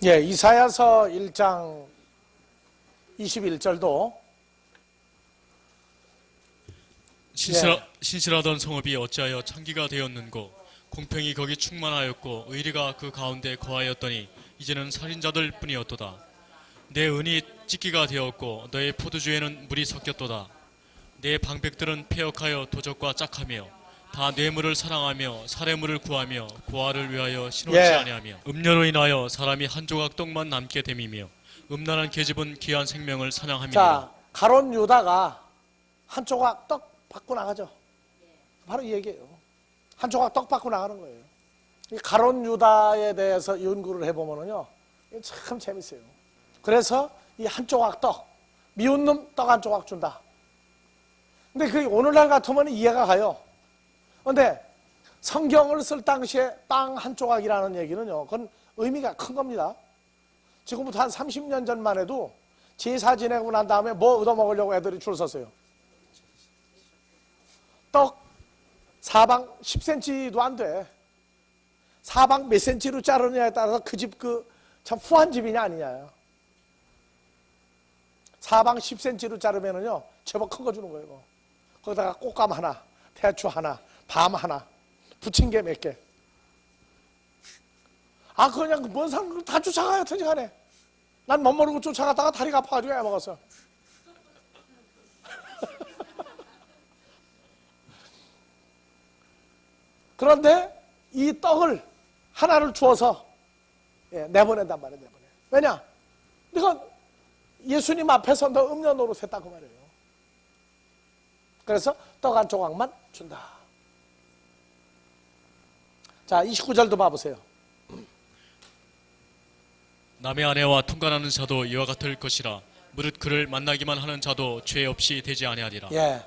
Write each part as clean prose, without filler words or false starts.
예, 이사야서 1장 21절도 신실하던 성읍이 어찌하여 창기가 되었는고, 공평이 거기 충만하였고 의리가 그 가운데 거하였더니 이제는 살인자들 뿐이었도다. 내 은이 찢기가 되었고 너의 포도주에는 물이 섞였도다. 내 방백들은 패역하여 도적과 짝하며 다 뇌물을 사랑하며 사례물을 구하며 고아를 위하여 신혼치 아니하며 음료로 인하여 사람이 한 조각 떡만 남게 됨이며 음란한 계집은 귀한 생명을 사냥함이니라. 자, 가롯 유다가 한 조각 떡 받고 나가죠. 바로 이 얘기예요. 한 조각 떡 받고 나가는 거예요. 이 가롯 유다에 대해서 연구를 해보면요, 참 재밌어요. 그래서 이 한 조각 떡, 미운 놈 떡 한 조각 준다. 근데 그 오늘날 같으면 이해가 가요. 근데 성경을 쓸 당시에 땅 한 조각이라는 얘기는요, 그건 의미가 큰 겁니다. 지금부터 한 30년 전만 해도 제사 지내고 난 다음에 뭐 얻어먹으려고 애들이 줄 섰어요. 떡 사방 10cm도 안 돼. 사방 몇 cm로 자르느냐에 따라서 그 집 참 후한 집이냐 아니냐. 사방 10cm로 자르면은요, 제법 큰 거 주는 거예요. 거기다가 꽃감 하나, 대추 하나, 밤 하나, 부침개 몇 개. 아, 그냥 뭔 사람 다 쫓아가요, 터지간에. 난 못 모르고 쫓아가다가 다리가 아파가지고 애먹었어. 그런데 이 떡을 하나를 주어서 내보낸단 말이에요. 내보내. 왜냐? 네가 예수님 앞에서 너 음료 노릇했다 그 말이에요. 그래서 떡 한 조각만 준다. 자, 29절도 봐보세요. 남의 아내와 통관하는 자도 이와 같을 것이라. 무릇 그를 만나기만 하는 자도 죄 없이 되지 아니하리라. 예.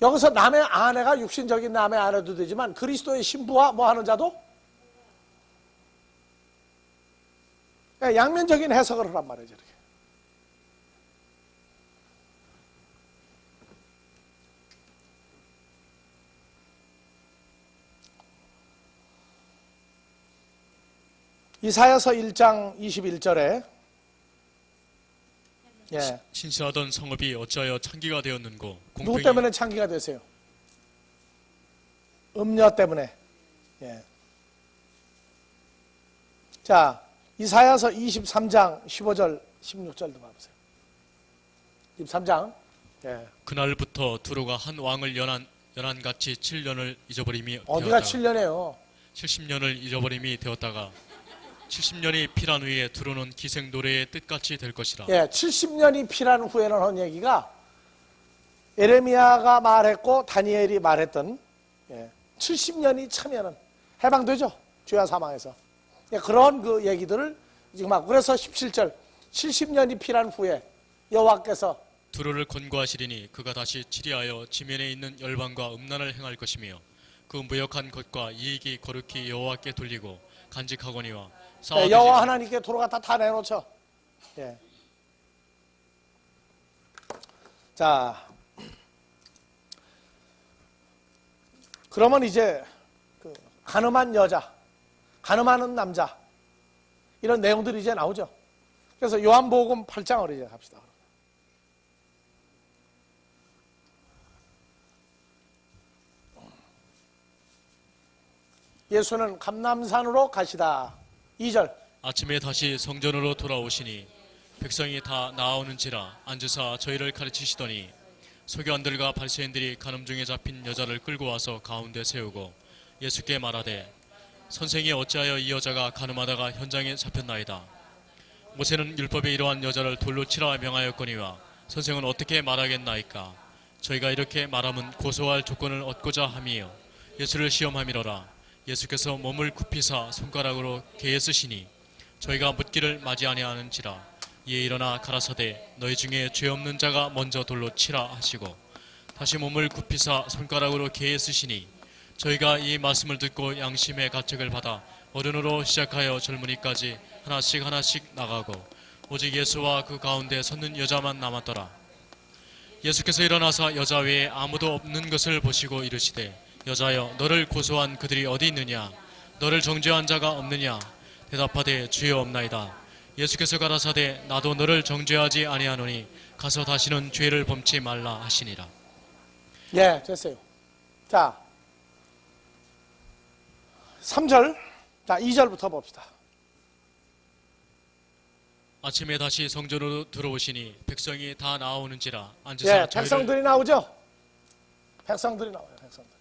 여기서 남의 아내가 육신적인 남의 아내도 되지만 그리스도의 신부와 뭐 하는 자도 양면적인 해석을 하란 말이죠. 이렇게. 이사야서 1장 21절에 신실하던 성읍이 어찌하여 창기가 되었는고, 누구 때문에 창기가 되세요? 음녀 때문에. 예. 자, 이사야서 23장 15절 16절도 봐보세요. 23장. 예. 그날부터 두로가 한 왕을 연한같이 7년을 잊어버림이 어디가 되었다가 7년이에요? 70년을 잊어버림이 되었다가 70년이 필한 후에 두로는 기생 노래의 뜻같이 될 것이라. 예, 70년이 필한 후에는 한 얘기가 에레미야가 말했고 다니엘이 말했던 70년이 차면은 해방되죠. 죄와 사망에서. 예, 그런 그 얘기들을 지금 하고, 그래서 17절 70년이 필한 후에 여호와께서 두로를 권고하시리니 그가 다시 치리하여 지면에 있는 열방과 음란을 행할 것이며 그 무역한 것과 이익이 거룩히 여호와께 돌리고 간직하거니와 여호와 하나님께 도로 갖다 다 내놓죠. 예. 자, 그러면 이제 그 간음한 여자, 간음하는 남자, 이런 내용들이 이제 나오죠. 그래서 요한복음 8장을 이제 갑시다. 예수는 감람산으로 가시다. 2절. 아침에 다시 성전으로 돌아오시니 백성이 다 나아오는지라 앉으사 저희를 가르치시더니 서기관들과 바리새인들이 간음 중에 잡힌 여자를 끌고 와서 가운데 세우고 예수께 말하되 선생이 어찌하여 이 여자가 간음하다가 현장에 잡혔나이다. 모세는 율법에 이러한 여자를 돌로 치라 명하였거니와 선생은 어떻게 말하겠나이까. 저희가 이렇게 말하면 고소할 조건을 얻고자 함이요 예수를 시험함이로라. 예수께서 몸을 굽히사 손가락으로 개에 쓰시니 저희가 묻기를 맞이 아니하는지라. 이에 일어나 가라사대 너희 중에 죄 없는 자가 먼저 돌로 치라 하시고 다시 몸을 굽히사 손가락으로 개에 쓰시니 저희가 이 말씀을 듣고 양심의 가책을 받아 어른으로 시작하여 젊은이까지 하나씩 나가고 오직 예수와 그 가운데 섰는 여자만 남았더라. 예수께서 일어나사 여자 외에 아무도 없는 것을 보시고 이르시되 여자여 너를 고소한 그들이 어디 있느냐. 너를 정죄한 자가 없느냐. 대답하되 주여 없나이다. 예수께서 가라사대 나도 너를 정죄하지 아니하노니 가서 다시는 죄를 범치 말라 하시니라. 예, 됐어요. 자, 3절, 자 2절부터 봅시다. 아침에 다시 성전으로 들어오시니 백성이 다 나오는지라 앉으사 예, 저희를 백성들이 나오죠? 백성들이 나와요, 백성들.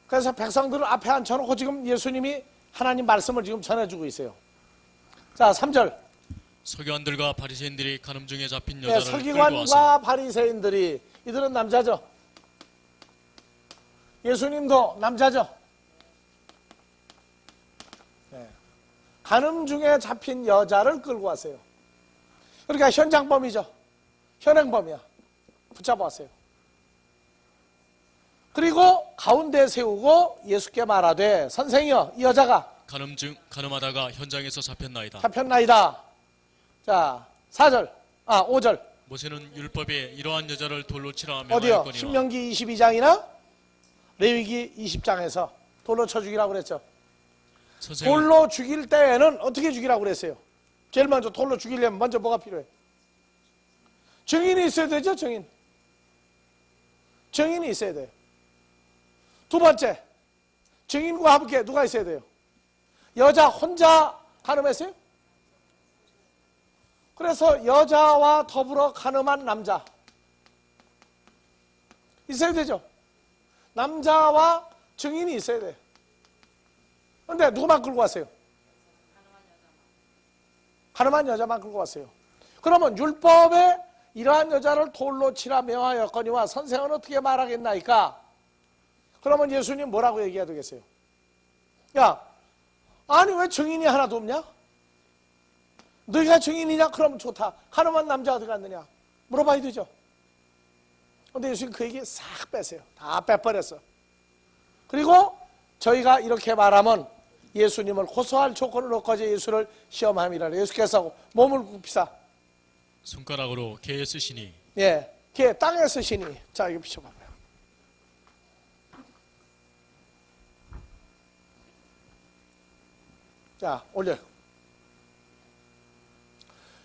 그래서 백성들을 앞에 앉혀놓고 지금 예수님이 하나님 말씀을 지금 전해주고 있어요. 자, 3절. 서기관들과 바리새인들이 간음 중에 잡힌 예, 여자를 끌고 와서 서기관과 바리새인들이, 이들은 남자죠. 예수님도 남자죠. 예. 간음 중에 잡힌 여자를 끌고 왔어요. 그러니까 현장범이죠. 현행범이야. 붙잡아왔어요. 그리고 가운데 세우고 예수께 말하되 선생이여, 이 여자가 간음하다가 현장에서 잡혔나이다. 잡혔나이다. 자, 5절. 모세는 율법에 이러한 여자를 돌로 치라 어디요? 명하였거니와 신명기 22장이나 레위기 20장에서 돌로 쳐 죽이라고 그랬죠. 선생은 돌로 죽일 때에는 어떻게 죽이라고 그랬어요? 제일 먼저 돌로 죽이려면 먼저 뭐가 필요해? 증인이 있어야 되죠, 증인. 증인이 있어야 돼요. 두 번째, 증인과 함께 누가 있어야 돼요? 여자 혼자 간음했어요? 그래서 여자와 더불어 간음한 남자 있어야 되죠. 남자와 증인이 있어야 돼요. 그런데 누구만 끌고 왔어요? 간음한 여자만 끌고 왔어요. 그러면 율법에 이러한 여자를 돌로 치라 명하였거니와 선생은 어떻게 말하겠나이까? 그러면 예수님 뭐라고 얘기해야 되겠어요? 야, 아니 왜 증인이 하나도 없냐? 너희가 증인이냐? 그러면 좋다. 간음한 남자 어디 갔느냐? 물어봐야 되죠. 근데 예수님 그 얘기 싹 뺐어요. 다 빼버렸어. 그리고 저희가 이렇게 말하면 예수님을 고소할 조건을 놓고 예수를 시험함이라. 예수께서 몸을 굽히사 손가락으로 개에 쓰시니 예, 걔 땅에 쓰시니. 자, 이거 비춰봐봐요. 자, 올려요.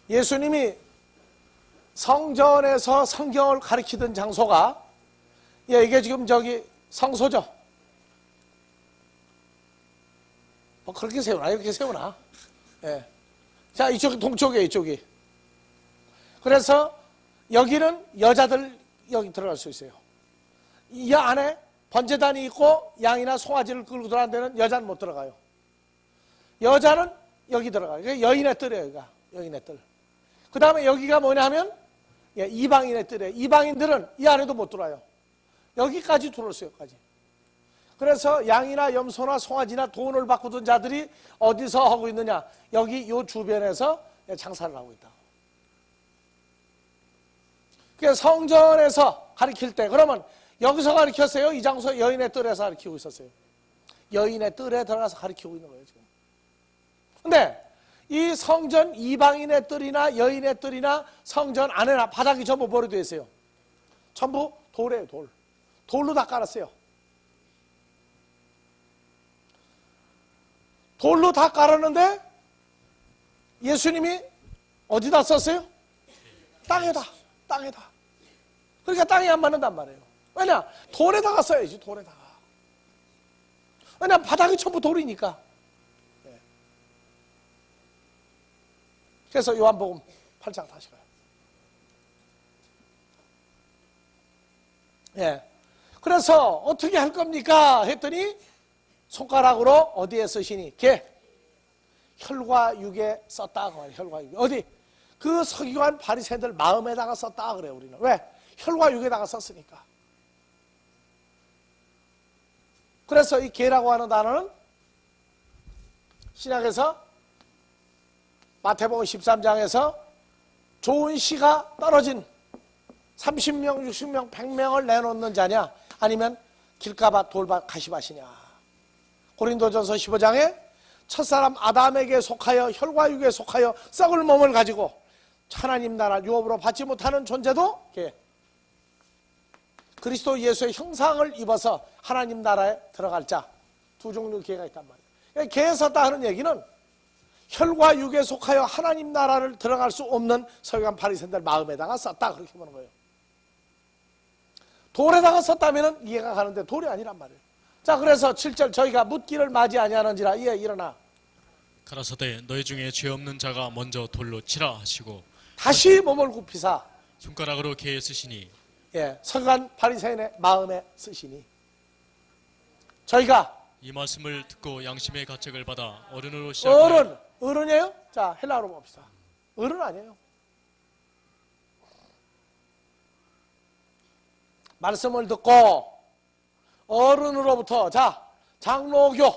예수님이 성전에서 성경을 가르치던 장소가, 예, 이게 지금 저기 성소죠. 뭐 그렇게 세우나? 이렇게 세우나? 예. 자, 이쪽이 동쪽이에요, 이쪽이. 그래서 여기는 여자들 여기 들어갈 수 있어요. 이 안에 번제단이 있고 양이나 송아지를 끌고 들어가는 데는 여자는 못 들어가요. 여자는 여기 들어가요. 그게 여인의 뜰이에요, 여기가. 여인의 뜰. 그 다음에 여기가 뭐냐 하면, 예, 이방인의 뜰이에요. 이방인들은 이 안에도 못 들어와요. 여기까지 들어올어요, 여기까지. 그래서 양이나 염소나 송아지나 돈을 바꾸던 자들이 어디서 하고 있느냐? 여기 요 주변에서 장사를 하고 있다. 그래서 성전에서 가르칠 때, 그러면 여기서 가르쳤어요? 이 장소 여인의 뜰에서 가르치고 있었어요? 여인의 뜰에 들어가서 가르치고 있는 거예요, 지금. 근데 이 성전 이방인의 뜰이나 여인의 뜰이나 성전 안에나 바닥이 전부 뭐로 되어 있어요? 전부 돌이에요, 돌. 돌로 다 깔았어요. 돌로 다 깔았는데 예수님이 어디다 썼어요? 땅에다. 땅에다. 그러니까 땅이 안 맞는단 말이에요. 왜냐? 돌에다가 써야지, 돌에다가. 왜냐? 바닥이 전부 돌이니까. 네. 그래서 요한복음 8장 다시 가요. 예. 그래서 어떻게 할 겁니까? 했더니 손가락으로 어디에 쓰시니? 개. 혈과 육에 썼다. 혈과 육에. 어디? 그 서기관 바리새인들 마음에다가 썼다 그래요, 우리는. 왜? 혈과 육에다가 썼으니까. 그래서 이 개라고 하는 단어는 신약에서 마태복음 13장에서 좋은 씨가 떨어진 30명, 60명, 100명을 내놓는 자냐, 아니면 길가밭, 돌밭, 가시밭이냐. 고린도전서 15장에 첫사람 아담에게 속하여 혈과 육에 속하여 썩을 몸을 가지고 하나님 나라 유업으로 받지 못하는 존재도 개. 그리스도 예수의 형상을 입어서 하나님 나라에 들어갈 자, 두 종류 계가 있단 말이에요. 계에 섰다 하는 얘기는 혈과 육에 속하여 하나님 나라를 들어갈 수 없는 서기관 바리새인들 마음에다가 썼다, 그렇게 보는 거예요. 돌에다가 썼다면 이해가 가는데 돌이 아니란 말이에요. 자, 그래서 7절 저희가 묻기를 맞이 아니하는지라. 예, 일어나. 가라사대 너희 중에 죄 없는 자가 먼저 돌로 치라 하시고 다시 몸을 굽히사 손가락으로 개에 쓰시니 예, 서기관 바리새인의 마음에 쓰시니. 저희가 이 말씀을 듣고 양심의 가책을 받아 어른으로 시작하여 어른이에요? 자, 헬라어로 봅시다. 어른 아니에요. 말씀을 듣고 어른으로부터, 자, 장로교는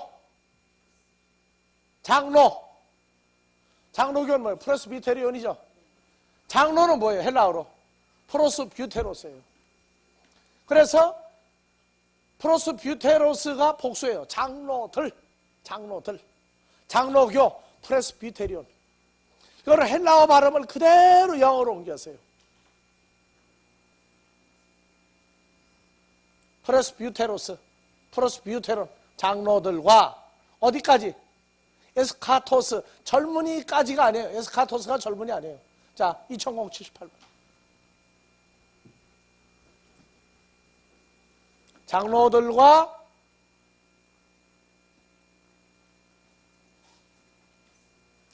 뭐예요? 프레스비테리온이죠. 장로는 뭐예요? 헬라어로 프로스뷰테로스예요. 그래서 프로스뷰테로스가 복수예요. 장로교 프레스비테리온. 이거를 헬라어 발음을 그대로 영어로 옮겼어요. 프레스뷰테론, 장로들과 어디까지? 에스카토스, 젊은이까지가 아니에요. 에스카토스가 젊은이 아니에요. 자, 2078번. 장로들과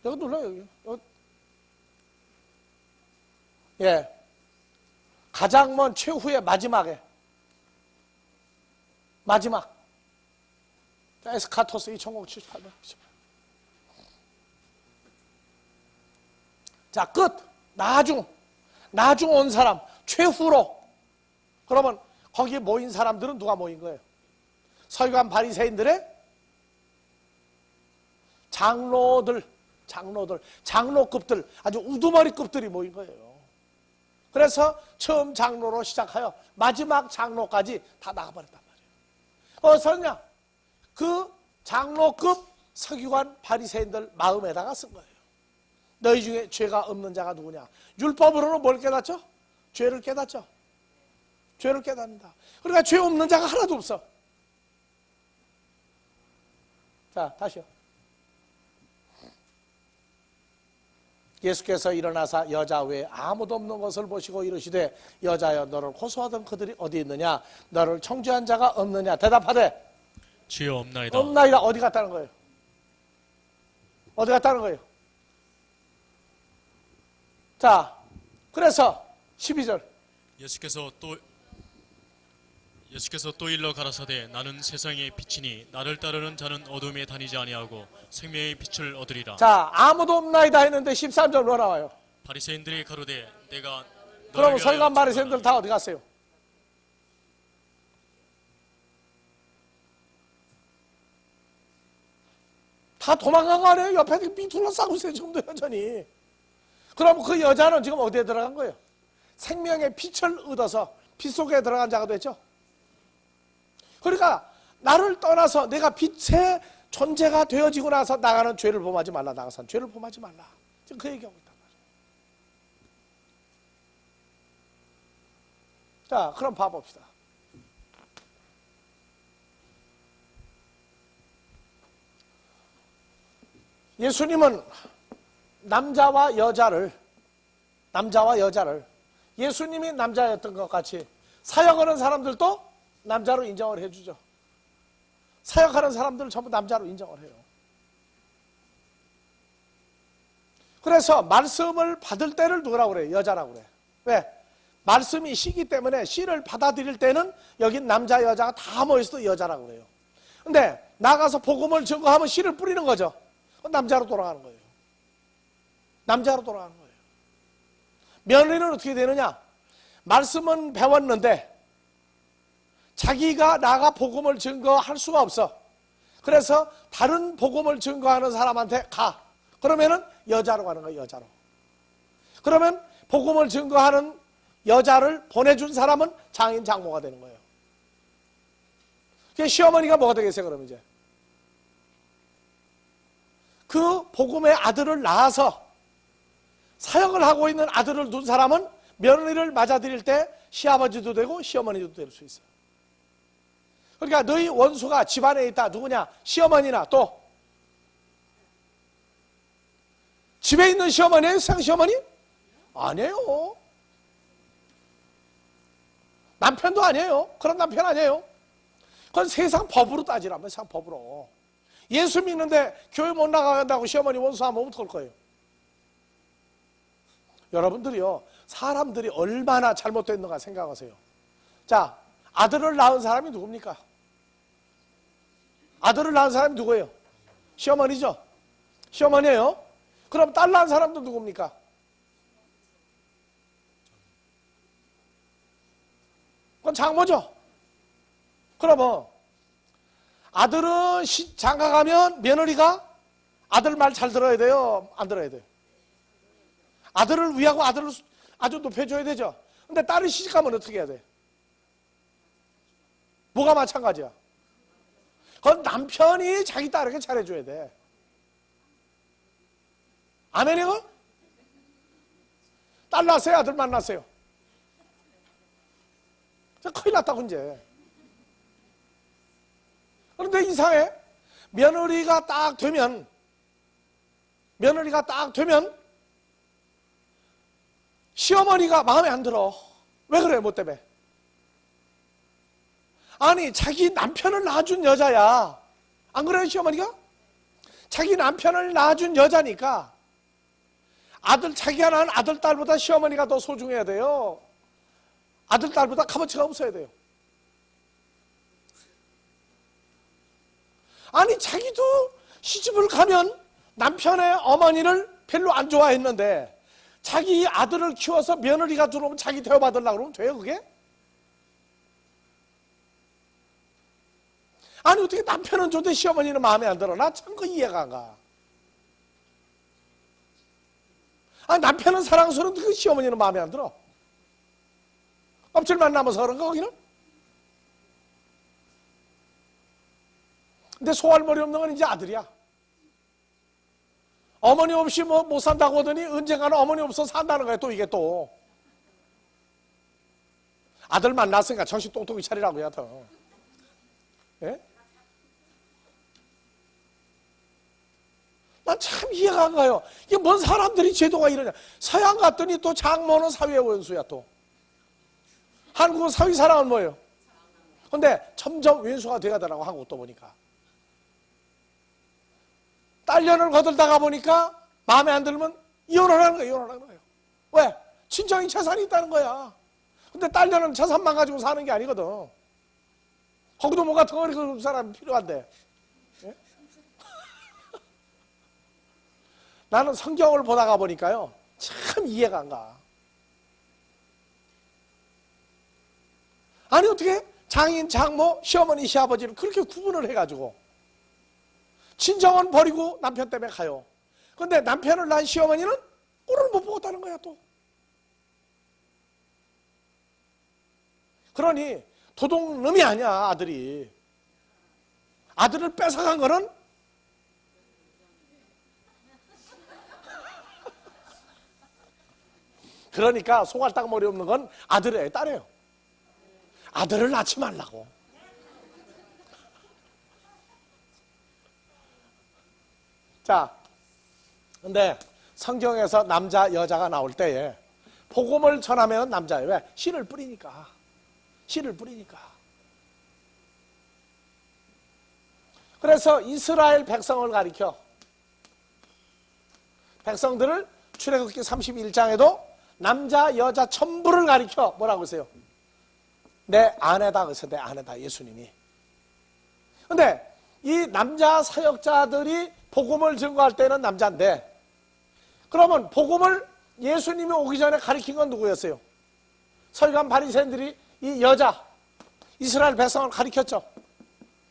여기 눌러요. 여기. 예, 가장 먼 최후의 마지막. 자, 에스카토스 2078번. 자, 끝. 나중 온 사람, 최후로. 그러면 거기에 모인 사람들은 누가 모인 거예요? 서기관 바리새인들의 장로급들, 아주 우두머리급들이 모인 거예요. 그래서 처음 장로로 시작하여 마지막 장로까지 다 나가버렸단 말이에요. 어서냐? 그 장로급 서기관 바리새인들 마음에다가 쓴 거예요. 너희 중에 죄가 없는 자가 누구냐? 율법으로는 뭘 깨닫죠? 죄를 깨닫죠. 죄를 깨닫는다. 그러니까 죄 없는 자가 하나도 없어. 자, 다시요. 예수께서 일어나사 여자 외에 아무도 없는 것을 보시고 이르시되 여자여 너를 호소하던 그들이 어디 있느냐? 너를 청죄한 자가 없느냐? 대답하되 주여 없나이다. 없나이다. 어디 갔다는 거예요? 어디 갔다는 거예요? 자, 그래서 12절 예수께서 또 일러 가라사대 나는 세상의 빛이니 나를 따르는 자는 어둠에 다니지 아니하고 생명의 빛을 얻으리라. 자, 아무도 없나이다 했는데 13절 뭐 나와요? 바리새인들이 가로되 내가 그럼 서기관 바리새인들 다 어디 갔어요? 다 도망간 거 아니에요? 옆에 삐뚤러 싸고 있어요 지금도 여전히. 그럼 그 여자는 지금 어디에 들어간 거예요? 생명의 빛을 얻어서 빛 속에 들어간 자가 됐죠. 그러니까 나를 떠나서 내가 빛의 존재가 되어지고 나서 나가는 죄를 범하지 말라. 나가선 죄를 범하지 말라. 지금 그 얘기하고 있단 말이에요. 자, 그럼 봐봅시다. 예수님은 남자와 여자를 예수님이 남자였던 것 같이 사역하는 사람들도 남자로 인정을 해주죠. 사역하는 사람들을 전부 남자로 인정을 해요. 그래서 말씀을 받을 때를 누구라고 그래요? 여자라고 그래요. 왜? 말씀이 시기 때문에 씨를 받아들일 때는 여긴 남자 여자가 다 모여서 여자라고 그래요. 근데 나가서 복음을 증거하면 씨를 뿌리는 거죠. 남자로 돌아가는 거예요. 남자로 돌아가는 거예요. 며느리는 어떻게 되느냐? 말씀은 배웠는데 자기가 나가 복음을 증거할 수가 없어. 그래서 다른 복음을 증거하는 사람한테 가. 그러면은 여자로 가는 거예요. 여자로. 그러면 복음을 증거하는 여자를 보내준 사람은 장인 장모가 되는 거예요. 그게 시어머니가 뭐가 되겠어요? 그럼 이제 그 복음의 아들을 낳아서 사역을 하고 있는 아들을 둔 사람은 며느리를 맞아들일 때 시아버지도 되고 시어머니도 될 수 있어요. 그러니까 너희 원수가 집안에 있다. 누구냐? 시어머니나 또 집에 있는 시어머니예요? 세상 시어머니? 아니에요. 남편도 아니에요. 그런 남편 아니에요. 그건 세상 법으로 따지라면 세상 법으로. 예수 믿는데 교회 못 나간다고 시어머니 원수하면 어떡할 거예요? 여러분들이요, 사람들이 얼마나 잘못됐는가 생각하세요. 자, 아들을 낳은 사람이 누굽니까? 아들을 낳은 사람이 누구예요? 시어머니죠? 시어머니예요. 그럼 딸 낳은 사람도 누굽니까? 그건 장모죠. 그러면 아들은 장가 가면 며느리가 아들 말 잘 들어야 돼요? 안 들어야 돼요? 아들을 위하고 아들을 아주 높여줘야 되죠. 근데 딸이 시집가면 어떻게 해야 돼? 뭐가 마찬가지야? 그건 남편이 자기 딸에게 잘해줘야 돼. 아멘이요? 딸 낳았어요? 아들 만났어요? 큰일 났다고 이제. 그런데 이상해. 며느리가 딱 되면 시어머니가 마음에 안 들어. 왜 그래? 뭐 때문에? 아니, 자기 남편을 낳아준 여자야. 안 그래요, 시어머니가? 자기 남편을 낳아준 여자니까 자기가 낳은 아들, 딸보다 시어머니가 더 소중해야 돼요. 아들, 딸보다 값어치가 없어야 돼요. 아니, 자기도 시집을 가면 남편의 어머니를 별로 안 좋아했는데 자기 아들을 키워서 며느리가 들어오면 자기 대우받으려고 그러면 돼요, 그게? 아니, 어떻게 남편은 좋은데 시어머니는 마음에 안 들어? 나 참 그 이해가 안 가. 아니, 남편은 사랑스러운데 그 시어머니는 마음에 안 들어. 껍질만 남아서 그런가, 거기는? 근데 소알머리 없는 건 이제 아들이야. 어머니 없이 못 산다고 하더니 언젠가는 어머니 없어서 산다는 거야, 또 이게 또. 아들 만났으니까 정신 똑똑히 차리라고 해야 돼. 예? 난 참 이해가 안 가요. 이게 뭔 사람들이 제도가 이러냐. 서양 갔더니 또 장모는 사회의 원수야 또. 한국은 사회 사랑은 뭐예요? 근데 점점 왼수가 돼가더라고, 한국도 보니까. 딸년을 거들다가 보니까 마음에 안 들면 이혼하는 거예요. 왜? 친정이 재산이 있다는 거야. 근데 딸년은 재산만 가지고 사는 게 아니거든. 거기도 뭔가 덩어리 그 사람이 필요한데. 예? 나는 성경을 보다가 보니까요, 참 이해가 안 가. 아니, 어떻게 장인, 장모, 시어머니, 시아버지를 그렇게 구분을 해가지고 친정은 버리고 남편 때문에 가요. 그런데 남편을 낳은 시어머니는 꼴을 못 보겠다는 거야, 또. 그러니 도둑놈이 아니야, 아들이. 아들을 뺏어간 거는 그러니까 소갈딱머리 없는 건 아들이에요, 딸이에요. 아들을 낳지 말라고. 자, 근데 성경에서 남자, 여자가 나올 때에 복음을 전하면 남자예요. 왜? 씨를 뿌리니까. 씨를 뿌리니까. 그래서 이스라엘 백성을 가리켜. 백성들을 출애굽기 31장에도 남자, 여자 전부를 가리켜 뭐라고 하세요? 내 아내다. 그래서 내 아내다, 예수님이. 근데 이 남자 사역자들이 복음을 증거할 때는 남자인데, 그러면 복음을 예수님이 오기 전에 가리킨 건 누구였어요? 서기관 바리새인들이 이 여자 이스라엘 백성을 가리켰죠.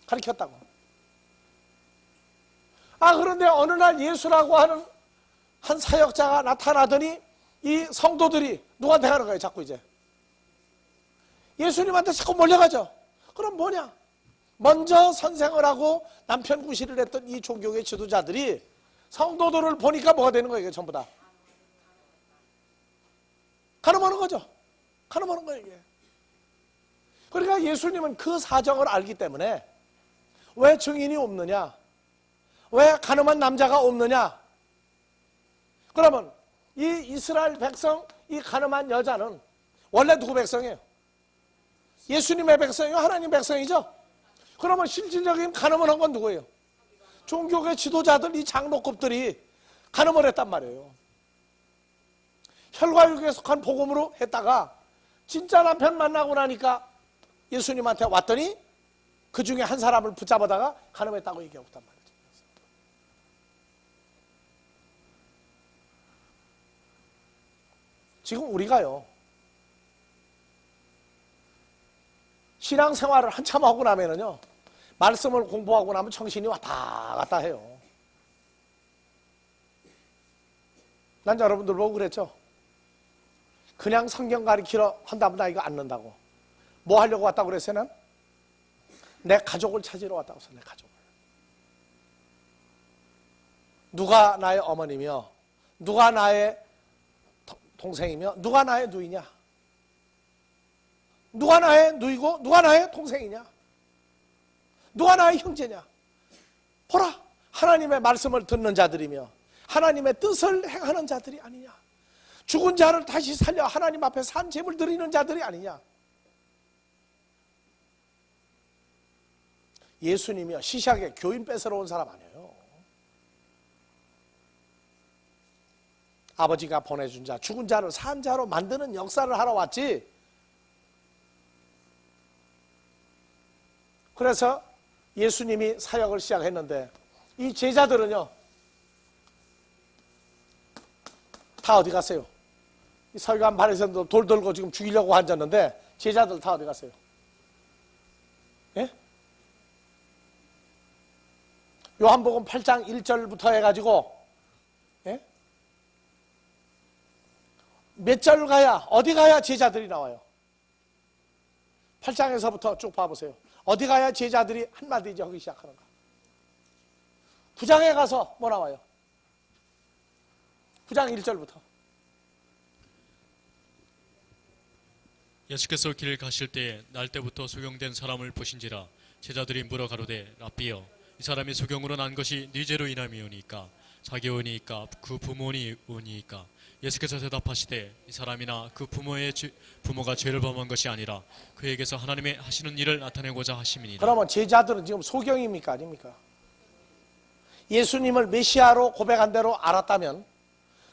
가리켰다고. 그런데 어느 날 예수라고 하는 한 사역자가 나타나더니 이 성도들이 누구한테 가는 거예요? 자꾸 이제 예수님한테 자꾸 몰려가죠. 그럼 뭐냐? 먼저 선생을 하고 남편 구실을 했던 이 종교의 지도자들이 성도들을 보니까 뭐가 되는 거예요? 이게 전부 다 가늠하는 거죠. 가늠하는 거예요, 이게. 그러니까 예수님은 그 사정을 알기 때문에 왜 증인이 없느냐? 왜 가늠한 남자가 없느냐? 그러면 이 이스라엘 백성, 이 가늠한 여자는 원래 누구 백성이에요? 예수님의 백성이요? 하나님 백성이죠? 그러면 실질적인 가늠을 한 건 누구예요? 종교계 지도자들, 이 장로급들이 가늠을 했단 말이에요. 혈과육에 속한 복음으로 했다가 진짜 남편 만나고 나니까 예수님한테 왔더니 그 중에 한 사람을 붙잡아다가 가늠했다고 얘기하고 있단 말이죠. 지금 우리가요, 신앙생활을 한참 하고 나면은요, 말씀을 공부하고 나면 정신이 왔다 갔다 해요. 난 여러분들 보고 그랬죠? 그냥 성경 가리키러 한다면 나 이거 안 는다고. 뭐 하려고 왔다고 그랬어요, 난? 내 가족을 찾으러 왔다고 했어요, 내 가족을. 누가 나의 어머니며, 누가 나의 동생이며, 누가 나의 누이냐? 누가 나의 누이고, 누가 나의 동생이냐? 누가 나의 형제냐? 보라, 하나님의 말씀을 듣는 자들이며 하나님의 뜻을 행하는 자들이 아니냐? 죽은 자를 다시 살려 하나님 앞에 산 제물 드리는 자들이 아니냐? 예수님이요, 시시하게 교인 뺏으러 온 사람 아니에요. 아버지가 보내준 자, 죽은 자를 산 자로 만드는 역사를 하러 왔지. 그래서 예수님이 사역을 시작했는데 이 제자들은요, 다 어디 갔어요? 이 서기관 바리새인들 돌 들고 지금 죽이려고 앉았는데 제자들 다 어디 갔어요? 예? 요한복음 8장 1절부터 해가지고, 예? 몇 절 가야, 어디 가야 제자들이 나와요? 8장에서부터 쭉 봐보세요. 어디 가야 제자들이 한마디 이제 하기 시작하는가? 9장에 가서 뭐 나와요? 9장 1절부터. 예수께서 길을 가실 때에 날 때부터 소경된 사람을 보신지라 제자들이 물어 가로되 라삐여 이 사람이 소경으로 난 것이 네 죄로 인함이오니까 자기오니까 그 부모니 오니까 예수께서 대답하시되 이 사람이나 그 부모가 죄를 범한 것이 아니라 그에게서 하나님의 하시는 일을 나타내고자 하심이니라. 그러면 제자들은 지금 소경입니까 아닙니까? 예수님을 메시아로 고백한 대로 알았다면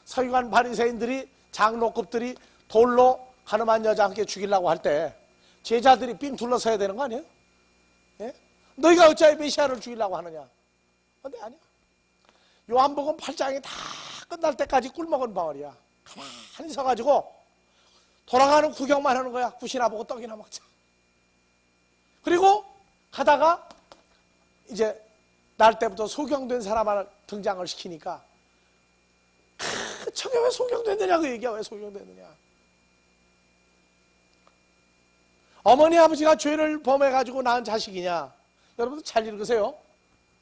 서기관 바리새인들이, 장로급들이 돌로 가늠한 여자 함께 죽이려고 할 때 제자들이 삥 둘러서야 되는 거 아니에요? 예? 너희가 어찌하여 메시아를 죽이려고 하느냐? 근데 아니야. 요한복음 8장이 다 끝날 때까지 꿀먹은 벙어리야. 가만히 서가지고 돌아가는 구경만 하는 거야. 굿이나 보고 떡이나 먹자. 그리고 가다가 이제 날 때부터 소경된 사람을 등장을 시키니까 저게 왜 소경됐느냐 그 얘기야. 왜 소경됐느냐. 어머니 아버지가 죄를 범해가지고 낳은 자식이냐. 여러분들 잘 읽으세요.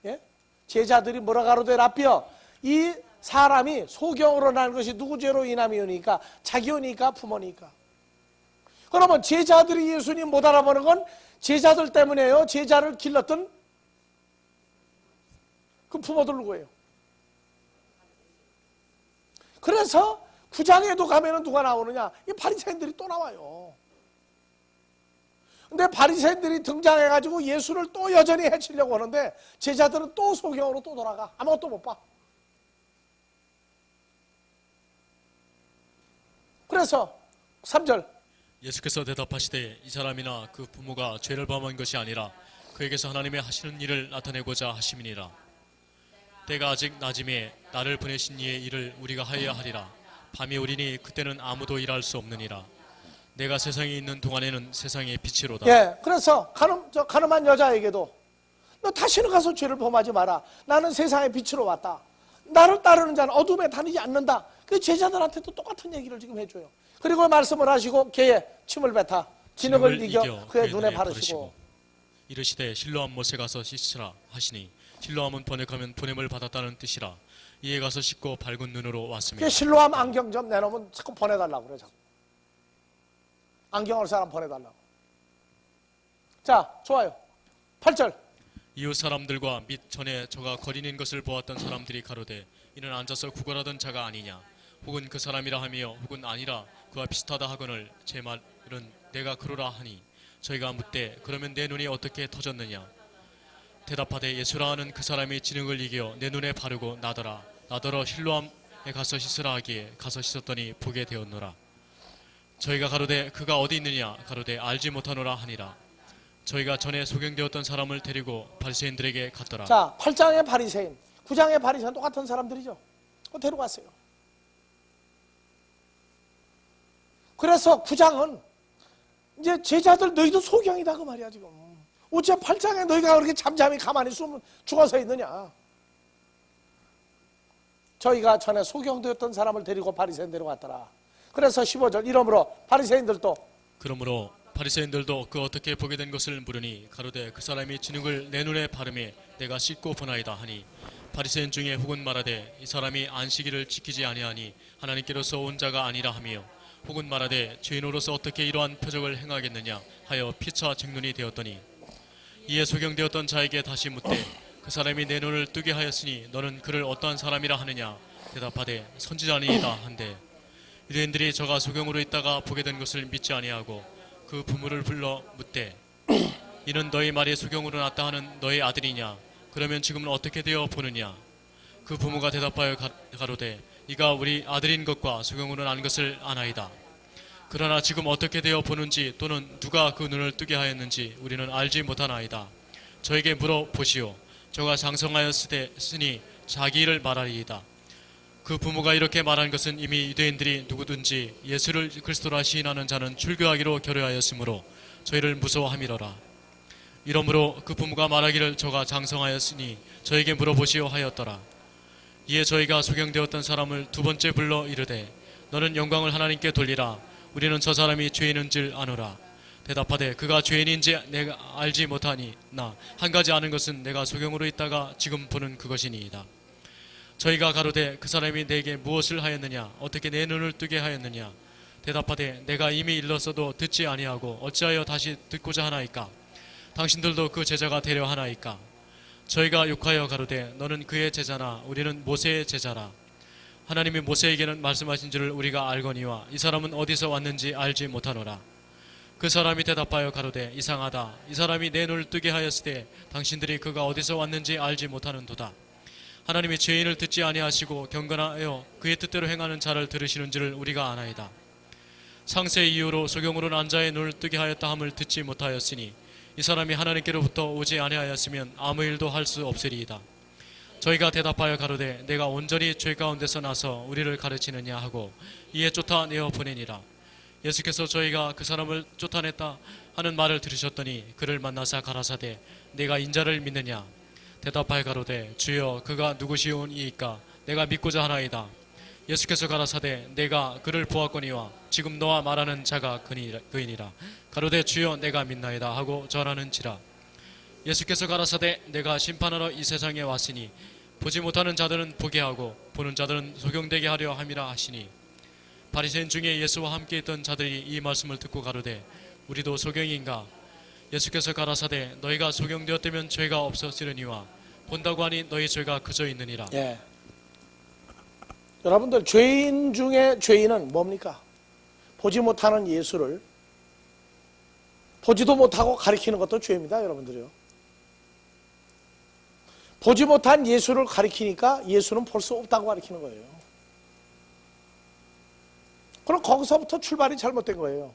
예? 제자들이 뭐라 가로되 라삐여 이 사람이 소경으로 난 것이 누구 죄로 인함이오니까 자기오니까 부모니까. 그러면 제자들이 예수님 못 알아보는 건 제자들 때문에요? 제자를 길렀던 그 부모들 누구예요? 그래서 9장에도 가면은 누가 나오느냐? 이 바리새인들이 또 나와요. 근데 바리새인들이 등장해가지고 예수를 또 여전히 해치려고 하는데 제자들은 또 소경으로 또 돌아가. 아무것도 못 봐. 그래서 3절 예수께서 대답하시되 이 사람이나 그 부모가 죄를 범한 것이 아니라 그에게서 하나님의 하시는 일을 나타내고자 하심이니라. 때가 아직 낮음에 나를 보내신 이의 일을 우리가 하여야 하리라. 밤이 오리니 그때는 아무도 일할 수 없느니라. 내가 세상에 있는 동안에는 세상의 빛이로다. 예, 그래서 가늠한 여자에게도 너 다시는 가서 죄를 범하지 마라. 나는 세상의 빛으로 왔다. 나를 따르는 자는 어둠에 다니지 않는다. 그 제자들한테도 똑같은 얘기를 지금 해줘요. 그리고 말씀을 하시고 개에 침을 뱉어 진흙을 이겨 그의 눈에 바르시고 이르시되 실로암 못에 가서 씻으라 하시니 실로암은 번역하면 보냄을 받았다는 뜻이라. 이에 가서 씻고 밝은 눈으로 왔습니다. 실로암 안경 좀 내놓으면 자꾸 보내달라고 그래. 자꾸. 안경 올 사람 보내달라고. 자, 좋아요. 8절. 이웃 사람들과 및 전에 저가 거린인 것을 보았던 사람들이 가로되 이는 앉아서 구걸하던 자가 아니냐 혹은 그 사람이라 하며 혹은 아니라 그와 비슷하다 하거늘 제 말은 내가 그러라 하니 저희가 묻되 그러면 내 눈이 어떻게 터졌느냐 대답하되 예수라 하는 그 사람이 진흙을 이겨 내 눈에 바르고 나더러 실로암에 가서 씻으라 하기에 가서 씻었더니 보게 되었노라. 저희가 가로되 그가 어디 있느냐 가로되 알지 못하노라 하니라. 저희가 전에 소경되었던 사람을 데리고 바리새인들에게 갔더라. 자, 8장의 바리새인, 9장의 바리새인 똑같은 사람들이죠. 그거 데려갔어요. 그래서 9장은 이제 제자들 너희도 소경이다 그 말이야 지금. 어째 8장에 너희가 그렇게 잠잠히 가만히 죽어서 있느냐. 저희가 전에 소경되었던 사람을 데리고 바리새인 데려갔더라. 그래서 15절 이러므로 바리새인들도 그러므로 바리새인들도 그 어떻게 보게 된 것을 물으니 가로되 그 사람이 진흙을 내 눈에 바르매 내가 씻고 보나이다 하니 바리새인 중에 혹은 말하되 이 사람이 안식일을 지키지 아니하니 하나님께로서 온 자가 아니라 하며 혹은 말하되 죄인으로서 어떻게 이러한 표적을 행하겠느냐 하여 피차 쟁론이 되었더니 이에 소경되었던 자에게 다시 묻되 그 사람이 내 눈을 뜨게 하였으니 너는 그를 어떠한 사람이라 하느냐 대답하되 선지자니이다 한데 유대인들이 저가 소경으로 있다가 보게 된 것을 믿지 아니하고 그 부모를 불러 묻되 이는 너희 말이 소경으로 났다 하는 너희 아들이냐 그러면 지금은 어떻게 되어 보느냐 그 부모가 대답하여 가로되 이가 우리 아들인 것과 소경으로 난 것을 아나이다. 그러나 지금 어떻게 되어 보는지 또는 누가 그 눈을 뜨게 하였는지 우리는 알지 못하나이다. 저에게 물어보시오. 저가 장성하였으니 자기 일을 말하리이다. 그 부모가 이렇게 말한 것은 이미 유대인들이 누구든지 예수를 그리스도라 시인하는 자는 출교하기로 결의하였으므로 저희를 무서워함이로라. 이러므로 그 부모가 말하기를 저가 장성하였으니 저에게 물어보시오 하였더라. 이에 저희가 소경되었던 사람을 두 번째 불러 이르되 너는 영광을 하나님께 돌리라. 우리는 저 사람이 죄인인 줄 아노라. 대답하되 그가 죄인인지 내가 알지 못하니 나 한 가지 아는 것은 내가 소경으로 있다가 지금 보는 그것이니이다. 저희가 가로되 그 사람이 내게 무엇을 하였느냐 어떻게 내 눈을 뜨게 하였느냐 대답하되 내가 이미 일렀어도 듣지 아니하고 어찌하여 다시 듣고자 하나이까 당신들도 그 제자가 되려 하나이까 저희가 욕하여 가로되 너는 그의 제자나 우리는 모세의 제자라. 하나님이 모세에게는 말씀하신 줄을 우리가 알거니와 이 사람은 어디서 왔는지 알지 못하노라. 그 사람이 대답하여 가로되 이상하다. 이 사람이 내 눈을 뜨게 하였을 때 당신들이 그가 어디서 왔는지 알지 못하는도다. 하나님이 죄인을 듣지 아니하시고 경건하여 그의 뜻대로 행하는 자를 들으시는 줄을 우리가 아나이다. 상세 이후로 소경으로 난 자의 눈을 뜨게 하였다 함을 듣지 못하였으니 이 사람이 하나님께로부터 오지 아니하였으면 아무 일도 할 수 없으리이다. 저희가 대답하여 가로되 내가 온전히 죄 가운데서 나서 우리를 가르치느냐 하고 이에 쫓아내어 보내니라. 예수께서 저희가 그 사람을 쫓아냈다 하는 말을 들으셨더니 그를 만나사 가라사대 내가 인자를 믿느냐 대답하여 가로되 주여 그가 누구시오니이까 내가 믿고자 하나이다. 예수께서 가라사대 내가 그를 보았거니와 지금 너와 말하는 자가 그이니라. 가로되 주여 내가 믿나이다 하고 절하는지라. 예수께서 가라사대 내가 심판하러 이 세상에 왔으니 보지 못하는 자들은 보게 하고 보는 자들은 소경되게 하려 함이라 하시니 바리새인 중에 예수와 함께 있던 자들이 이 말씀을 듣고 가로되 우리도 소경인가 예수께서 가라사대 너희가 소경되었다면 죄가 없었으려니와 본다고 하니 너희 죄가 그저 있느니라. 예. 여러분들 죄인 중에 죄인은 뭡니까? 보지 못하는 예수를 보지도 못하고 가리키는 것도 죄입니다. 여러분들이요. 보지 못한 예수를 가리키니까 예수는 볼 수 없다고 가리키는 거예요. 그럼 거기서부터 출발이 잘못된 거예요.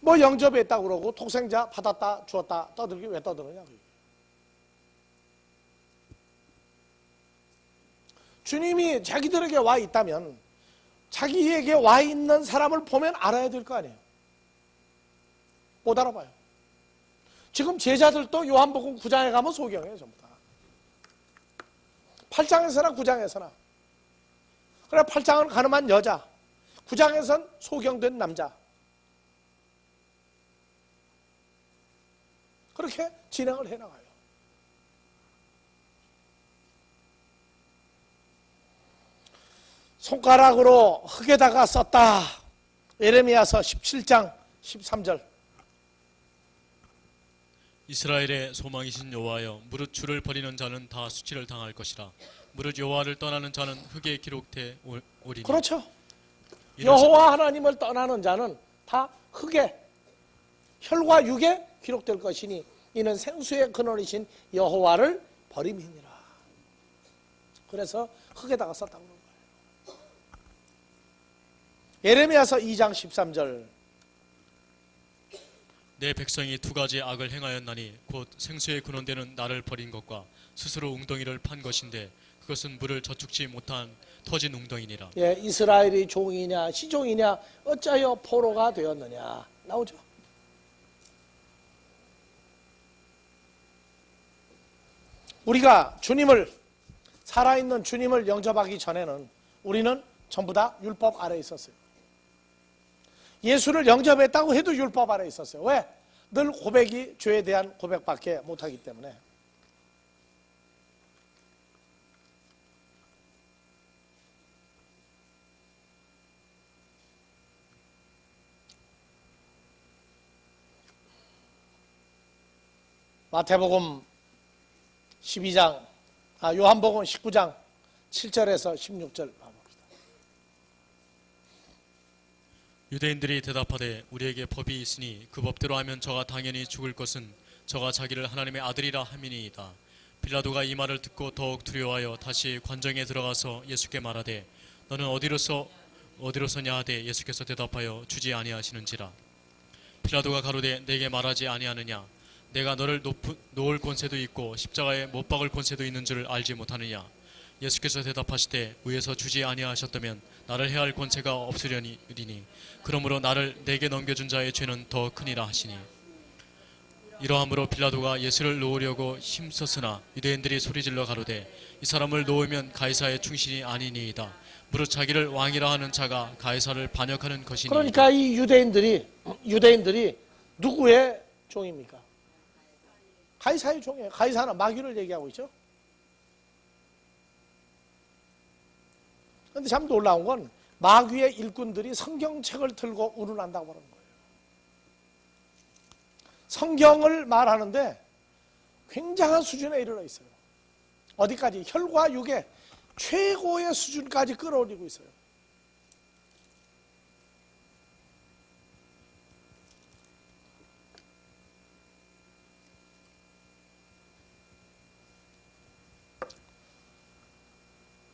뭐 영접에 했다고 그러고 독생자 받았다 주었다 떠들기 왜 떠드느냐. 주님이 자기들에게 와 있다면 자기에게 와 있는 사람을 보면 알아야 될 거 아니에요. 못 알아봐요. 지금 제자들도 요한복음 9장에 가면 소경이에요. 전부 다. 8장에서나 9장에서나. 그래 8장은 가늠한 여자, 9장에선 소경된 남자. 그렇게 진행을 해나가요. 손가락으로 흙에다가 썼다. 예레미야서 17장 13절. 이스라엘의 소망이신 여호와여, 무릇 주를 버리는 자는 다 수치를 당할 것이라. 무릇 여호와를 떠나는 자는 흙에 기록돼 오리니. 그렇죠. 이런 여호와 하나님을 떠나는 자는 다 흙에, 혈과 육에 기록될 것이니 이는 생수의 근원이신 여호와를 버림이니라. 그래서 흙에다가 썼다고 그러는 거예요. 예레미야서 2장 13절. 내 백성이 두 가지 악을 행하였나니 곧 생수의 근원되는 나를 버린 것과 스스로 웅덩이를 판 것인데 그것은 물을 저축지 못한 터진 웅덩이니라. 예, 이스라엘이 종이냐 시종이냐 어찌하여 포로가 되었느냐 나오죠. 우리가 살아있는 주님을 영접하기 전에는 우리는 전부 다 율법 아래에 있었어요. 예수를 영접했다고 해도 율법 아래에 있었어요. 왜? 늘 고백이 죄에 대한 고백밖에 못하기 때문에. 마태복음 12장, 요한복음 19장 7절에서 16절 봐봅시다. 유대인들이 대답하되 우리에게 법이 있으니 그 법대로 하면 저가 당연히 죽을 것은 저가 자기를 하나님의 아들이라 함이니이다. 빌라도가 이 말을 듣고 더욱 두려워하여 다시 관정에 들어가서 예수께 말하되 너는 어디로서냐 하되 예수께서 대답하여 주지 아니하시는지라. 빌라도가 가로되 내게 말하지 아니하느냐 내가 너를 놓을 권세도 있고 십자가에 못 박을 권세도 있는 줄 알지 못하느냐. 예수께서 대답하시되 위에서 주지 아니하셨다면 나를 해할 권세가 없으려니니 그러므로 나를 내게 넘겨준 자의 죄는 더 크니라 하시니. 이러함으로 빌라도가 예수를 놓으려고 힘썼으나 유대인들이 소리질러 가로되 이 사람을 놓으면 가이사의 충신이 아니니이다. 무릇 자기를 왕이라 하는 자가 가이사를 반역하는 것이니. 그러니까 이 유대인들이 누구의 종입니까? 가이사의 종이에요. 가이사는 마귀를 얘기하고 있죠. 그런데 참 놀라운 건 마귀의 일꾼들이 성경책을 들고 운운한다고 하는 거예요. 성경을 말하는데 굉장한 수준에 이르러 있어요. 어디까지? 혈과 육의 최고의 수준까지 끌어올리고 있어요.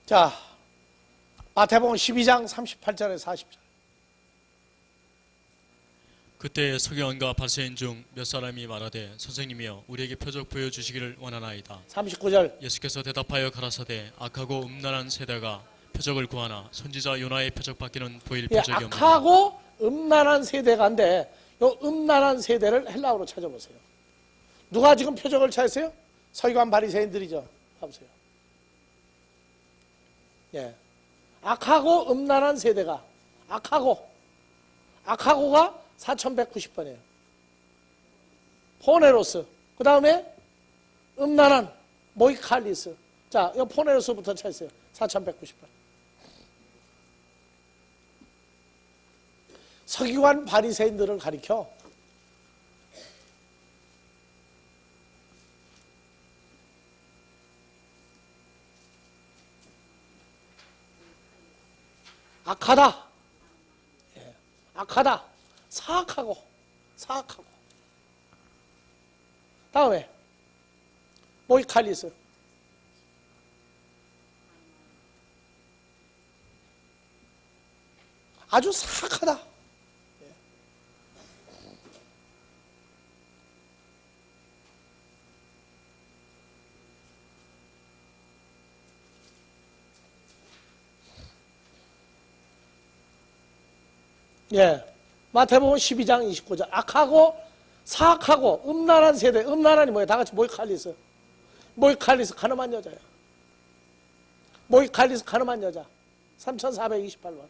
자, 마태복음 12장 38절에서 40절. 그때 서기관과 바리새인 중 몇 사람이 말하되 선생님이여 우리에게 표적 보여주시기를 원하나이다. 39절. 예수께서 대답하여 가라사대 악하고 음란한 세대가 표적을 구하나 선지자 요나의 표적밖에는 보일 예, 표적이 없느니라. 악하고 음란한 세대가인데 이 음란한 세대를 헬라어로 찾아보세요. 누가 지금 표적을 찾았어요? 서기관 바리새인들이죠. 봐보세요. 예, 악하고 음란한 세대가 악하고가 4190번이에요. 포네로스. 그 다음에 음란한 모이칼리스. 자, 이 포네로스부터 찾으세요. 4190번. 서기관 바리새인들을 가리켜 악하다. 예, 악하다. 사악하고. 다음에 모이칼리스. 아주 사악하다. 예, 마태복음 12장 29절. 악하고 사악하고 음란한 세대. 음란한이 뭐예요? 다 같이 모이칼리스. 모이칼리스 가늠한 여자야. 모이칼리스 가늠한 여자. 3428번.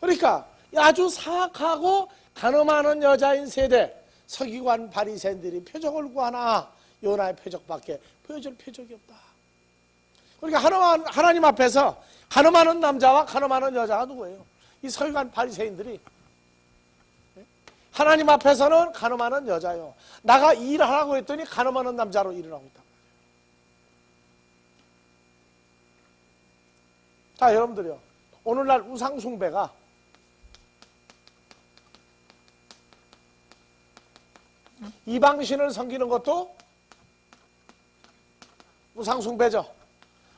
그러니까 아주 사악하고 가늠하는 여자인 세대. 서기관 바리새인들이 표적을 구하나 요나의 표적밖에 보여줄 표적이 없다. 그러니까 하나님 앞에서 가늠하는 남자와 가늠하는 여자가 누구예요? 이 서기관 바리새인들이 하나님 앞에서는 간음하는 여자요. 나가 일하라고 했더니 간음하는 남자로 일을 하고 있다. 자, 여러분들요. 오늘날 우상숭배가 이방신을 섬기는 것도 우상숭배죠.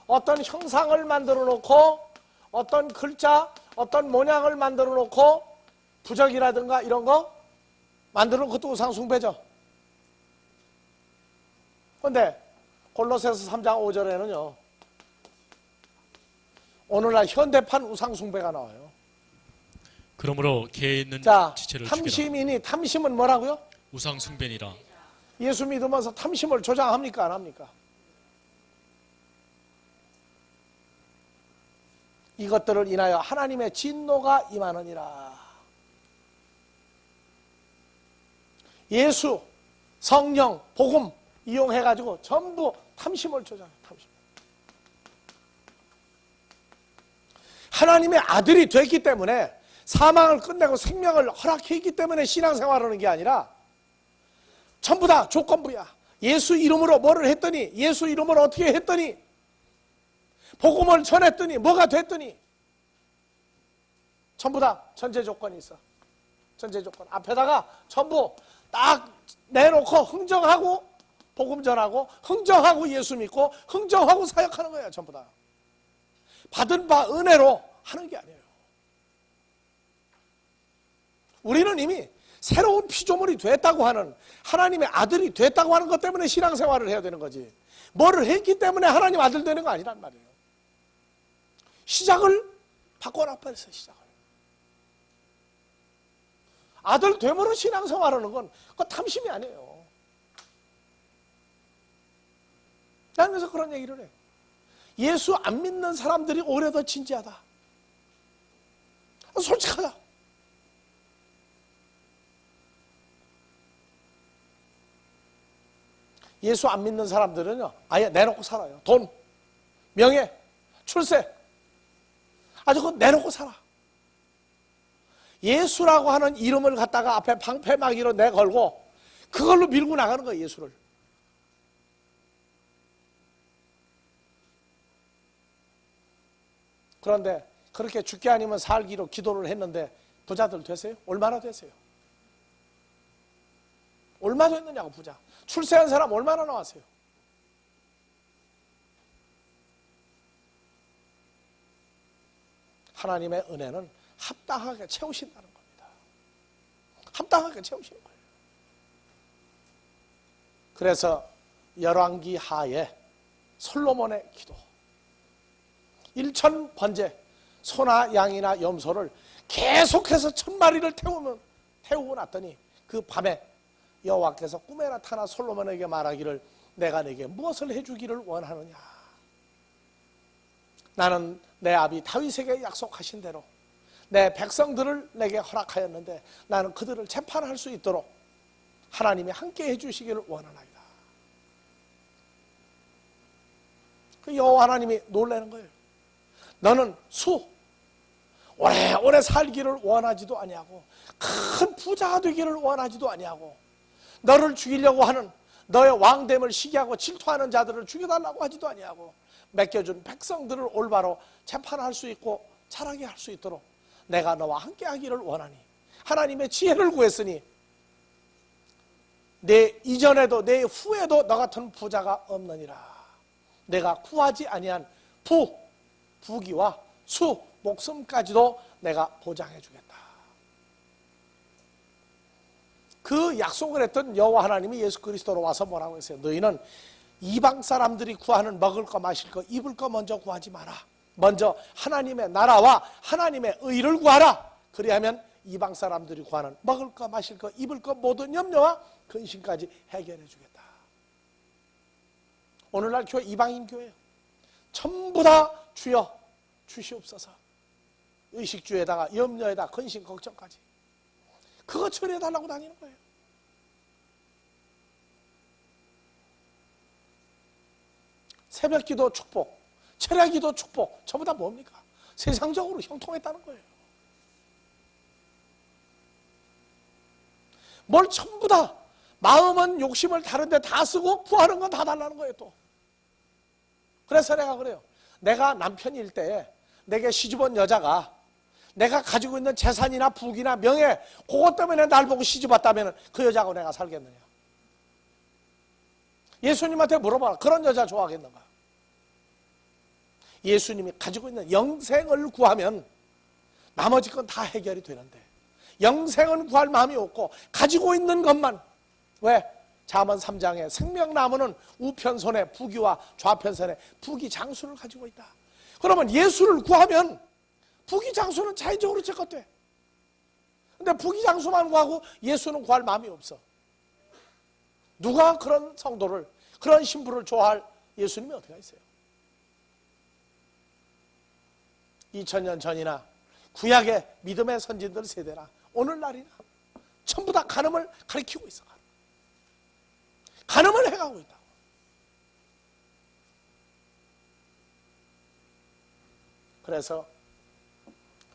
어떤 형상을 만들어 놓고 어떤 글자, 어떤 모양을 만들어 놓고 부적이라든가 이런 거 만드는 것도 우상숭배죠. 그런데 골로새서 3장 5절에는요. 오늘날 현대판 우상숭배가 나와요. 그러므로 개에 있는 자, 지체를 죽이라. 탐심이니 탐심은 뭐라고요? 우상숭배니라. 예수 믿으면서 탐심을 조장합니까? 안 합니까? 이것들을 인하여 하나님의 진노가 임하느니라. 예수, 성령, 복음 이용해가지고 전부 탐심을 조장해요. 탐심. 하나님의 아들이 됐기 때문에 사망을 끝내고 생명을 허락했기 때문에 신앙생활을 하는 게 아니라 전부 다 조건부야. 예수 이름으로 뭐를 했더니, 예수 이름으로 어떻게 했더니, 복음을 전했더니, 뭐가 됐더니, 전부 다 전제 조건이 있어. 전제 조건. 앞에다가 전부 딱 내놓고 흥정하고 복음 전하고 흥정하고 예수 믿고 흥정하고 사역하는 거야. 전부 다. 받은 바 은혜로 하는 게 아니에요. 우리는 이미 새로운 피조물이 됐다고 하는, 하나님의 아들이 됐다고 하는 것 때문에 신앙생활을 해야 되는 거지. 뭐를 했기 때문에 하나님 아들 되는 거 아니란 말이에요. 시작을 바꿔라 버렸어요. 시작을. 아들 되므로 신앙생활하는 건 그거 탐심이 아니에요. 나는 그래서 그런 얘기를 해. 예수 안 믿는 사람들이 오히려 더 진지하다. 솔직하다. 예수 안 믿는 사람들은요, 아예 내놓고 살아요. 돈, 명예, 출세, 아주 그거 내놓고 살아. 예수라고 하는 이름을 갖다가 앞에 방패막이로 내걸고 그걸로 밀고 나가는 거예요. 예수를. 그런데 그렇게 죽게 아니면 살기로 기도를 했는데 부자들 되세요? 얼마나 되세요? 얼마 됐느냐고. 부자 출세한 사람 얼마나 나왔어요? 하나님의 은혜는 합당하게 채우신다는 겁니다. 합당하게 채우시는 거예요. 그래서 열왕기 하에 솔로몬의 기도, 일천 번제 소나 양이나 염소를 계속해서 1000마리를 태우고 났더니 그 밤에 여호와께서 꿈에 나타나 솔로몬에게 말하기를, 내가 내게 무엇을 해주기를 원하느냐. 나는 내 아비 다윗에게 약속하신 대로 내 백성들을 내게 허락하였는데 나는 그들을 재판할 수 있도록 하나님이 함께 해주시기를 원하나이다. 그 여호와 하나님이 놀라는 거예요. 너는 오래오래 살기를 원하지도 아니하고 큰 부자가 되기를 원하지도 아니하고 너를 죽이려고 하는, 너의 왕됨을 시기하고 질투하는 자들을 죽여달라고 하지도 아니하고 맡겨준 백성들을 올바로 재판할 수 있고 자라게 할 수 있도록 내가 너와 함께 하기를 원하니 하나님의 지혜를 구했으니 내 이전에도 내 후에도 너 같은 부자가 없느니라. 내가 구하지 아니한 부귀와 목숨까지도 내가 보장해 주겠다. 그 약속을 했던 여호와 하나님이 예수 그리스도로 와서 뭐라고 했어요? 너희는 이방 사람들이 구하는 먹을 거 마실 거 입을 거 먼저 구하지 마라. 먼저 하나님의 나라와 하나님의 의를 구하라. 그리하면 이방 사람들이 구하는 먹을 거 마실 거 입을 거 모든 염려와 근심까지 해결해 주겠다. 오늘날 교회 이방인 교회예요. 전부 다 주여 주시옵소서. 의식주에다가 염려에다 근심 걱정까지 그거 처리해달라고 다니는 거예요. 새벽기도 축복, 철야기도 축복, 전부 다 뭡니까? 세상적으로 형통했다는 거예요. 뭘 전부 다 마음은 욕심을 다른데 다 쓰고 구하는 건 다 달라는 거예요 또. 그래서 내가 그래요. 내가 남편일 때 내게 시집온 여자가 내가 가지고 있는 재산이나 부귀나 명예 그것 때문에 날 보고 시집 왔다면 그 여자하고 내가 살겠느냐. 예수님한테 물어봐라. 그런 여자 좋아하겠는가. 예수님이 가지고 있는 영생을 구하면 나머지 건 다 해결이 되는데 영생은 구할 마음이 없고 가지고 있는 것만. 왜? 잠언 3장에 생명나무는 우편손에 부귀와 좌편손에 부귀장수를 가지고 있다. 그러면 예수를 구하면 부귀장수는 자연적으로 제것돼. 근데 부귀장수만 구하고 예수는 구할 마음이 없어. 누가 그런 성도를, 그런 신부를 좋아할 예수님이 어디가 있어요? 2000년 전이나 구약의 믿음의 선진들 세대나 오늘날이나 전부 다 간음을 가리키고 있어. 간음을 해가고 있다. 그래서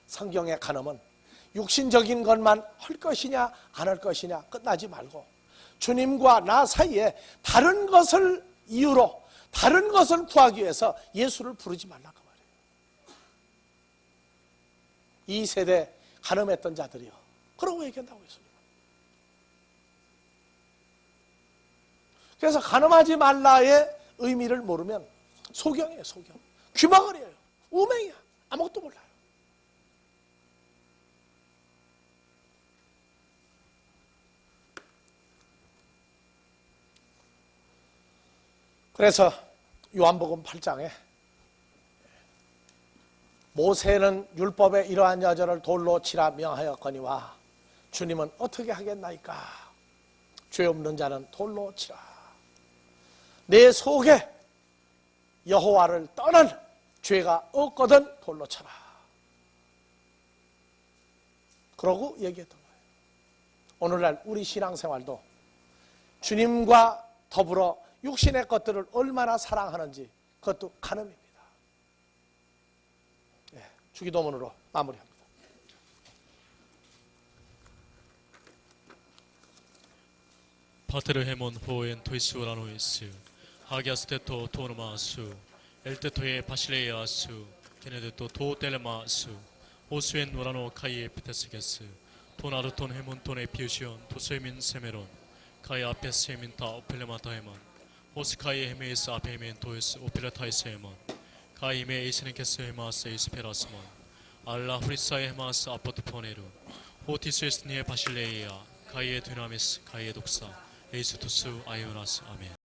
성경의 간음은 육신적인 것만 할 것이냐 안 할 것이냐 끝나지 말고 주님과 나 사이에 다른 것을 이유로 다른 것을 구하기 위해서 예수를 부르지 말라고 말이에요. 이 세대 간음했던 자들이요. 그러고 얘기한다고 했습니다. 그래서 간음하지 말라의 의미를 모르면 소경이에요, 소경. 귀마거리예요. 우맹이야. 아무것도 몰라요. 그래서 요한복음 8장에 모세는 율법에 이러한 여자를 돌로 치라 명하였거니와 주님은 어떻게 하겠나이까? 죄 없는 자는 돌로 치라. 내 속에 여호와를 떠난 죄가 없거든 돌로 쳐라. 그러고 얘기했던 거예요. 오늘날 우리 신앙생활도 주님과 더불어 육신의 것들을 얼마나 사랑하는지 그것도 간음입니다. 네, 주기도문으로 마무리합니다. 파테르 헤몬 호엔 토이스우라노이스 하기아스테토 토노마수 엘테토에 바실레이아수 게네데토 토텔레마수 오스엔 노라노 카이에 피테스게스 토나르톤 헤몬톤에 피우시온 토세민 세메론 카이 아페스 헤민타 오펠레마타 헤몬 오스카이 헤메이스 아페 헤멘 토이스 오펠레타이스 헤몬 카이메 에이스네케스 헤마스 에이스페라스몬 알라 후리사이 헤마스 아포트포네루 호티스에스니에 바실레이아 카이에 드나미스 카이에 독사 에이스토스 아이오나스 아멘.